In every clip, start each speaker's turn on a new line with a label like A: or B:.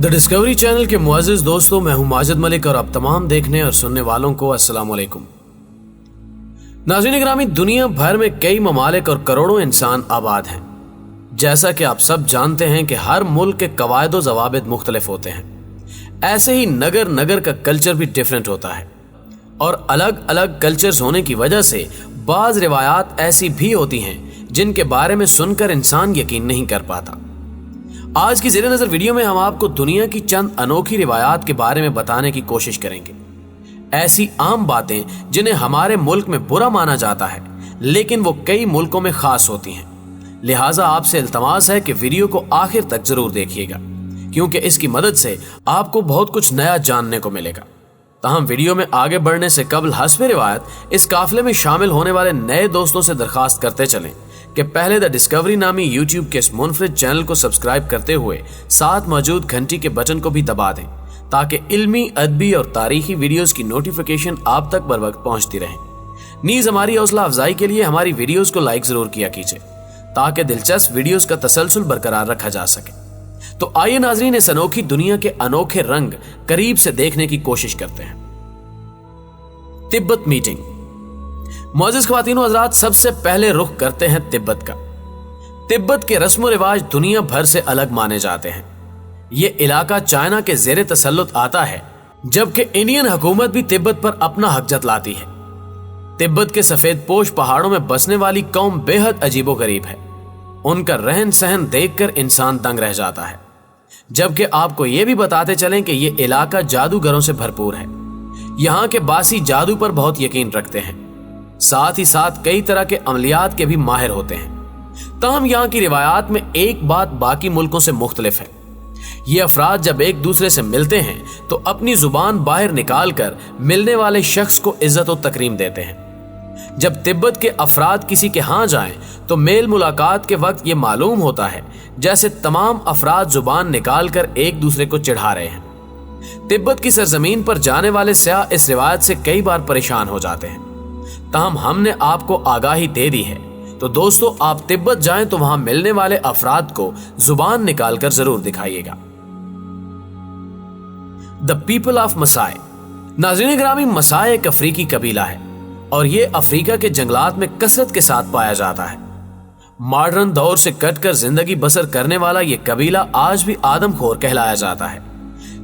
A: The discovery channel के मुअज़्ज़िज़ दोस्तों, मैं हूं माजिद मलिक और आप तमाम देखने और सुनने वालों को अस्सलाम वालेकुम। नाज़रीन गिरामी, दुनिया भर में कई ममालिक और करोड़ों इंसान आबाद हैं। जैसा कि आप सब जानते हैं कि हर मुल्क के कवायद व ज़वाबित मुख्तलिफ होते हैं, ऐसे ही नगर नगर का कल्चर भी डिफरेंट होता है और अलग अलग कल्चर्स होने की वजह से बाज़ रिवायात ऐसी भी होती हैं जिनके बारे में सुनकर इंसान यकीन नहीं कर पाता। आज की ज़ेरे नज़र वीडियो में हम आपको दुनिया की चंद अनोखी रिवायात के बारे में बताने की कोशिश करेंगे। ऐसी आम बातें जिन्हें हमारे मुल्क में बुरा माना जाता है लेकिन वो कई मुल्कों में खास होती हैं। लिहाजा आपसे इल्तमास है कि वीडियो को आखिर तक जरूर देखिएगा, क्योंकि इसकी मदद से आपको बहुत कुछ नया जानने को मिलेगा। ताहम वीडियो में आगे बढ़ने से कबल हस्बे रिवायत इस काफिले में शामिल होने वाले नए दोस्तों से दरखास्त करते चलें कि पहले द डिस्कवरी नामी यूट्यूब के इस मुनफरिद चैनल को सब्सक्राइब करते हुए साथ मौजूद घंटी के बटन को भी दबा दें, ताकि इल्मी, अदबी और तारीखी वीडियोस की नोटिफिकेशन आप तक बर वक्त पहुंचती रहे। नीज हमारी हौसला अफजाई के लिए हमारी वीडियोस को लाइक जरूर किया कीजिए, ताकि दिलचस्प वीडियोस का तसलसल बरकरार रखा जा सके। तो आइए नाजरीन, इस अनोखी दुनिया के अनोखे रंग करीब से देखने की कोशिश करते हैं। तिब्बत मीटिंग। मुअज़्ज़िज़ ख़वातीन व हज़रात, सबसे पहले रुख करते हैं तिब्बत का। तिब्बत के रस्म रिवाज दुनिया भर से अलग माने जाते हैं। ये इलाका चाइना के ज़ेरे तसल्लुत आता है, जबकि इंडियन हुकूमत भी तिब्बत पर अपना हक जतलाती है। तिब्बत के सफेद पोश पहाड़ों में बसने वाली कौम बेहद अजीबो गरीब है। उनका रहन सहन देखकर इंसान दंग रह जाता है। जबकि आपको ये भी बताते चलें कि ये इलाका जादूगरों से भरपूर है। यहाँ के बासी जादू पर बहुत यकीन रखते हैं, साथ ही साथ कई तरह के अमलियात के भी माहिर होते हैं। ताहम यहाँ की रिवायात में एक बात बाकी मुल्कों से मुख्तलिफ है। ये अफराद जब एक दूसरे से मिलते हैं तो अपनी जुबान बाहर निकाल कर मिलने वाले शख्स को इज्जत और तकरीम देते हैं। जब तिब्बत के अफराद किसी के यहाँ जाएं तो मेल मुलाकात के वक्त ये मालूम होता है जैसे तमाम अफराद जुबान निकाल कर एक दूसरे को चिढ़ा रहे हैं। तिब्बत की सरजमीन पर जाने वाले सयाह इस रिवायत से कई बार परेशान हो जाते हैं। ताहम हमने आपको आगाही दे दी है, तो दोस्तों आप तिब्बत जाएं तो वहां मिलने वाले अफराद को जुबान निकालकर जरूर दिखाइएगा। The people of Maasai. नाज़रीन गिरामी, मसाई एक अफ्रीकी कबीला है और ये अफ्रीका के जंगलात में कसरत के साथ पाया जाता है। मॉडर्न दौर से कटकर जिंदगी बसर करने वाला ये कबीला आज भी आदमखोर कहलाया जाता है,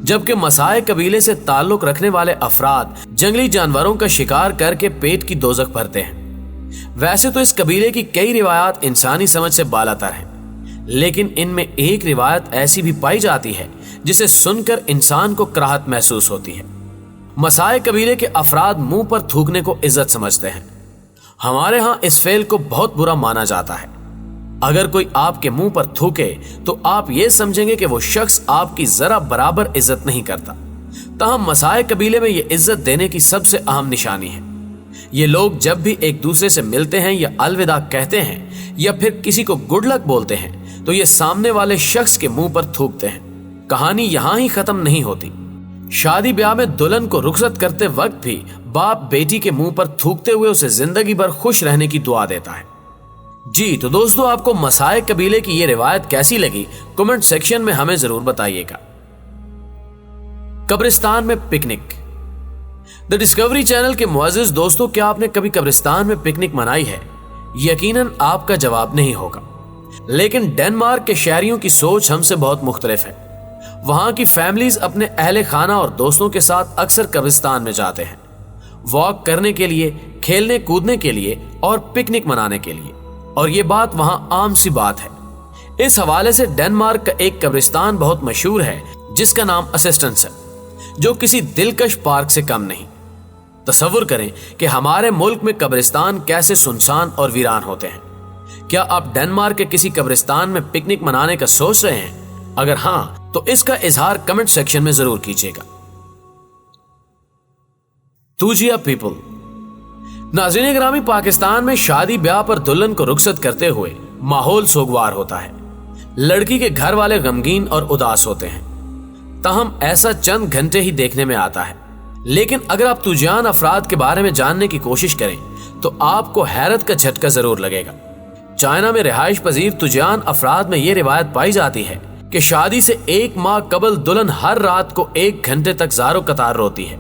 A: जबकि मसाई कबीले से ताल्लुक रखने वाले अफराद जंगली जानवरों का शिकार करके पेट की दोजख भरते हैं। वैसे तो इस कबीले की कई रिवायात इंसानी समझ से बालातर हैं, लेकिन इनमें एक रिवायत ऐसी भी पाई जाती है जिसे सुनकर इंसान को कराहत महसूस होती है। मसाई कबीले के अफराद मुंह पर थूकने को इज्जत समझते हैं। हमारे यहाँ इस फेल को बहुत बुरा माना जाता है। अगर कोई आपके मुंह पर थूके तो आप ये समझेंगे कि वो शख्स आपकी जरा बराबर इज्जत नहीं करता। ताहम मसाई कबीले में ये इज्जत देने की सबसे अहम निशानी है। ये लोग जब भी एक दूसरे से मिलते हैं या अलविदा कहते हैं या फिर किसी को गुड लक बोलते हैं तो ये सामने वाले शख्स के मुंह पर थूकते हैं। कहानी यहाँ ही खत्म नहीं होती। शादी ब्याह में दुल्हन को रुखसत करते वक्त भी बाप बेटी के मुंह पर थूकते हुए उसे जिंदगी भर खुश रहने की दुआ देता है। जी तो दोस्तों, आपको मसाई कबीले की ये रिवायत कैसी लगी कमेंट सेक्शन में हमें जरूर बताइएगा। कब्रिस्तान में पिकनिक। द डिस्कवरी चैनल के मुअज़्ज़िज़ दोस्तों, क्या आपने कभी कब्रिस्तान में पिकनिक मनाई है? यकीनन आपका जवाब नहीं होगा, लेकिन डेनमार्क के शहरियों की सोच हमसे बहुत मुख्तलिफ है। वहां की फैमिलीज अपने अहले खाना और दोस्तों के साथ अक्सर कब्रिस्तान में जाते हैं, वॉक करने के लिए, खेलने कूदने के लिए और पिकनिक मनाने के लिए, और ये बात वहां आम सी बात है। इस हवाले से डेनमार्क का एक कब्रिस्तान बहुत मशहूर है जिसका नाम असिस्टेंस है, जो किसी दिलकश पार्क से कम नहीं। तसव्वुर करें कि हमारे मुल्क में कब्रिस्तान कैसे सुनसान और वीरान होते हैं। क्या आप डेनमार्क के किसी कब्रिस्तान में पिकनिक मनाने का सोच रहे हैं? अगर हाँ तो इसका इजहार कमेंट सेक्शन में जरूर कीजिएगा। तूजिया पीपल। नाज़रीन गिरामी, पाकिस्तान में शादी ब्याह पर दुल्हन को रुखसत करते हुए माहौल सोगवार होता है। लड़की के घर वाले गमगीन और उदास होते हैं। ताहम ऐसा चंद घंटे ही देखने में आता है, लेकिन अगर आप तुजान अफराद के बारे में जानने की कोशिश करें तो आपको हैरत का झटका जरूर लगेगा। चाइना में रिहाइश पजीर तुजान अफराद में यह रिवायत पाई जाती है कि शादी से 1 माह कबल दुल्हन हर रात को 1 घंटे तक ज़ारो कतार रोती है,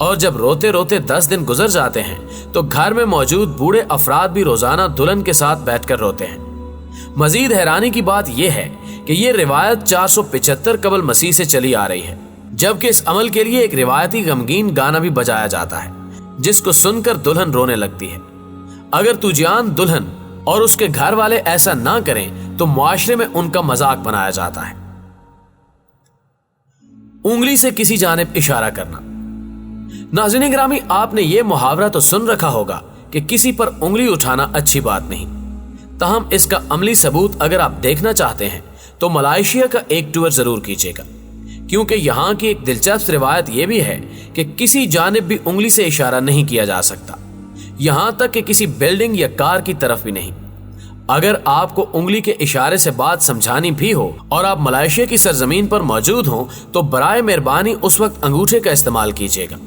A: और जब रोते रोते 10 दिन गुजर जाते हैं तो घर में मौजूद बूढ़े अफराद भी रोजाना दुल्हन के साथ बैठकर रोते हैं। मजीद हैरानी की बात यह है कि यह रिवायत 475 कबल मसीह से चली आ रही है, जबकि इस अमल के लिए एक रिवायती गमगीन गाना भी बजाया जाता है जिसको सुनकर दुल्हन रोने लगती है। अगर तुजान दुल्हन और उसके घर वाले ऐसा ना करें तो मुआशरे में उनका मजाक बनाया जाता है। उंगली से किसी जानिब इशारा करना। नाज़रीन गिरामी, आपने ये मुहावरा तो सुन रखा होगा कि किसी पर उंगली उठाना अच्छी बात नहीं। ताहम इसका अमली सबूत अगर आप देखना चाहते हैं तो मलेशिया का एक टूर जरूर कीजिएगा, क्योंकि यहाँ की एक दिलचस्प रिवायत यह भी है कि किसी जानिब भी उंगली से इशारा नहीं किया जा सकता, यहाँ तक कि किसी बिल्डिंग या कार की तरफ भी नहीं। अगर आपको उंगली के इशारे से बात समझानी भी हो और आप मलेशिया की सरजमीन पर मौजूद हों तो बराए मेहरबानी उस वक्त अंगूठे का इस्तेमाल कीजिएगा,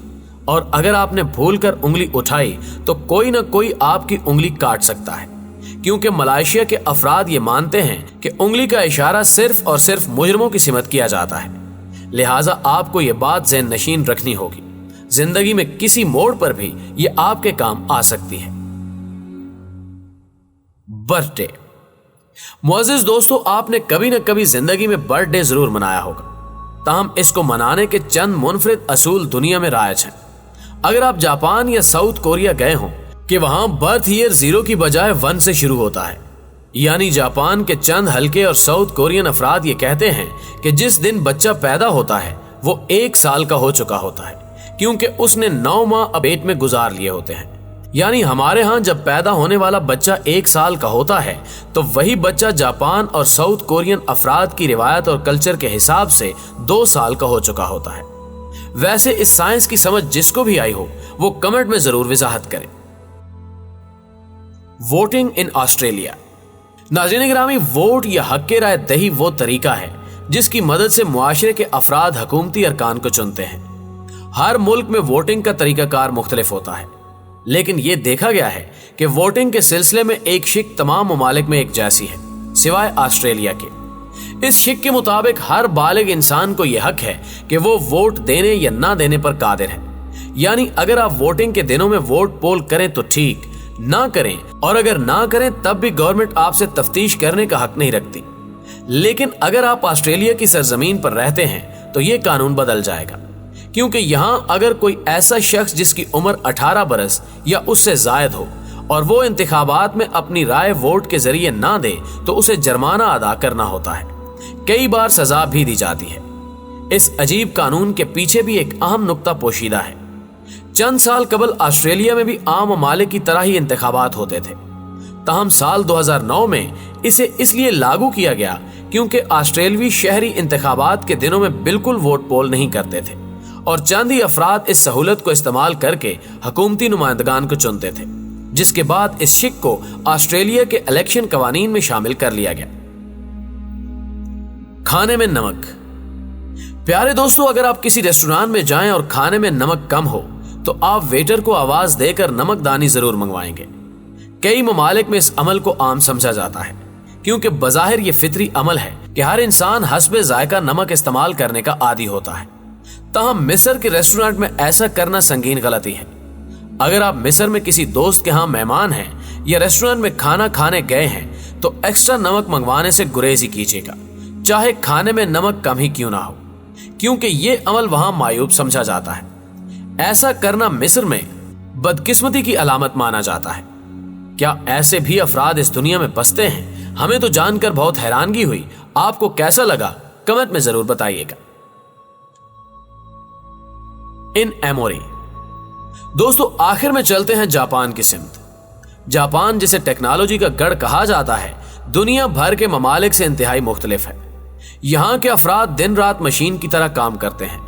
A: और अगर आपने भूलकर उंगली उठाई तो कोई ना कोई आपकी उंगली काट सकता है, क्योंकि मलेशिया के अफराद ये मानते हैं कि उंगली का इशारा सिर्फ और सिर्फ मुजरिमों की सिमत किया जाता है। लिहाजा आपको ये बात ज़हन नशीन रखनी होगी, जिंदगी में किसी मोड़ पर भी ये आपके काम आ सकती है। बर्थडे। मुअज़्ज़िज़ दोस्तों, आपने कभी न कभी जिंदगी में बर्थडे जरूर मनाया होगा, ताहम इसको मनाने के चंद मुनफरिद असूल दुनिया में राइज हैं। अगर आप जापान या साउथ कोरिया गए हों कि वहां बर्थ ईयर 0 की बजाय 1 से शुरू होता है, यानी जापान के चंद हल्के और साउथ कोरियन अफराद ये कहते हैं कि जिस दिन बच्चा पैदा होता है वो 1 साल का हो चुका होता है, क्योंकि उसने 9 माह पेट में गुजार लिए होते हैं। यानी हमारे यहाँ जब पैदा होने वाला बच्चा 1 साल का होता है तो वही बच्चा जापान और साउथ कोरियन अफराद की रिवायत और कल्चर के हिसाब से 2 साल का हो चुका होता है। वैसे इस साइंस की समझ जिसको भी आई हो वो कमेंट में जरूर वजाहत करें। Voting in Australia. नाज़रीन गिरामी, वोट या हक राय दही वो तरीका है जिसकी मदद से मुआशरे के अफराद हुकूमती अरकान को चुनते हैं। हर मुल्क में वोटिंग का तरीकाकार मुख्तलिफ होता है, लेकिन यह देखा गया है कि वोटिंग के सिलसिले में एक शिक तमाम ममालिक में एक जैसी है, सिवाय ऑस्ट्रेलिया के। इस शिक के मुताबिक हर बालिग इंसान को यह हक है कि वो वोट देने या ना देने पर कादिर है। यानी अगर आप वोटिंग के दिनों में वोट पोल करें तो ठीक, ना करें और अगर ना करें तब भी गवर्नमेंट आपसे तफ्तीश करने का हक नहीं रखती। लेकिन अगर आप ऑस्ट्रेलिया की सरजमीन पर रहते हैं तो ये कानून बदल जाएगा, क्योंकि यहां अगर कोई ऐसा शख्स जिसकी उम्र 18 बरस या उससे जायद हो और वो इंतखाबात में अपनी राय वोट के जरिए ना दे तो उसे जुर्माना अदा करना होता है, कई बार सजा भी दी जाती है। इस अजीब कानून के पीछे भी एक अहम नुक्ता पोशीदा है। चंद साल कबल ऑस्ट्रेलिया में भी आम ममालिक की तरह ही इंतखाबात होते थे, ताहम साल 2009 में इसे इसलिए लागू किया गया क्योंकि ऑस्ट्रेलवी शहरी इंतखाबात के दिनों में बिल्कुल वोट पोल नहीं करते थे और चंद ही अफराद इस सहूलत को इस्तेमाल करके हुकूमती नुमाइंदगान को चुनते थे, जिसके बाद इस शिक को ऑस्ट्रेलिया के इलेक्शन कवानीन में शामिल कर लिया गया। खाने में नमक। प्यारे दोस्तों, अगर आप किसी रेस्टोरेंट में जाएं और खाने में नमक कम हो तो आप वेटर को आवाज देकर नमकदानी जरूर मंगवाएंगे। कई ममालिक में इस अमल को आम समझा जाता है, क्योंकि बज़ाहिर ये फितरी अमल है कि हर इंसान हस्बे जायका नमक इस्तेमाल करने का आदी होता है। ताहम मिस्र के रेस्टोरेंट में ऐसा करना संगीन गलती है। अगर आप मिस्र में किसी दोस्त के यहाँ मेहमान हैं या रेस्टोरेंट में खाना खाने गए हैं तो एक्स्ट्रा नमक मंगवाने से गुरेज ही कीजिएगा, चाहे खाने में नमक कम ही क्यों ना हो, क्योंकि ये अमल वहां मायूब समझा जाता है। ऐसा करना मिस्र में बदकिस्मती की अलामत माना जाता है। क्या ऐसे भी अफराद इस दुनिया में बसते हैं? हमें तो जानकर बहुत हैरानगी हुई। आपको कैसा लगा कमेंट में जरूर बताइएगा। इन एमोरी। दोस्तों, आखिर में चलते हैं जापान की सिमत। जापान जिसे टेक्नोलॉजी का गढ़ कहा जाता है, दुनिया भर के ममालिक से इंतहाई मुख्तलिफ है। यहाँ के अफराद दिन रात मशीन की तरह काम करते हैं,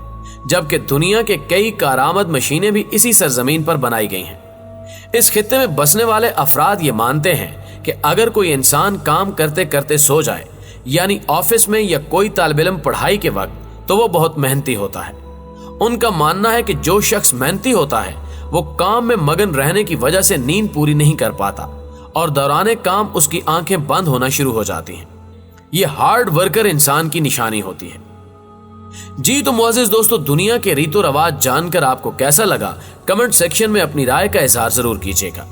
A: जबकि दुनिया के कई कारामद मशीनें भी इसी सरजमीन पर बनाई गई हैं। इस खित्ते में बसने वाले अफराद ये मानते हैं कि अगर कोई इंसान काम करते करते सो जाए, यानी ऑफिस में या कोई तालिब इल्म पढ़ाई के वक्त, तो वो बहुत मेहनती होता है। उनका मानना है कि जो शख्स मेहनती होता है वो काम में मगन रहने की वजह से नींद पूरी नहीं कर पाता और दौराने काम उसकी आंखें बंद होना शुरू हो जाती हैं। یہ ہارڈ ورکر انسان کی نشانی ہوتی ہے۔ جی تو معزز دوستو، دنیا کے ریت و رواج جان کر آپ کو کیسا لگا؟ کمنٹ سیکشن میں اپنی رائے کا اظہار ضرور کیجیے گا۔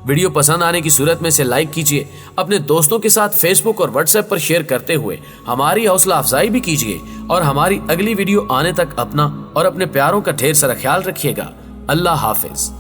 A: ویڈیو پسند آنے کی صورت میں سے لائک کیجیے، اپنے دوستوں کے ساتھ فیس بک اور واٹس ایپ پر شیئر کرتے ہوئے ہماری حوصلہ افزائی بھی کیجیے، اور ہماری اگلی ویڈیو آنے تک اپنا اور اپنے پیاروں کا ڈھیر سارا خیال رکھیے گا۔ اللہ حافظ۔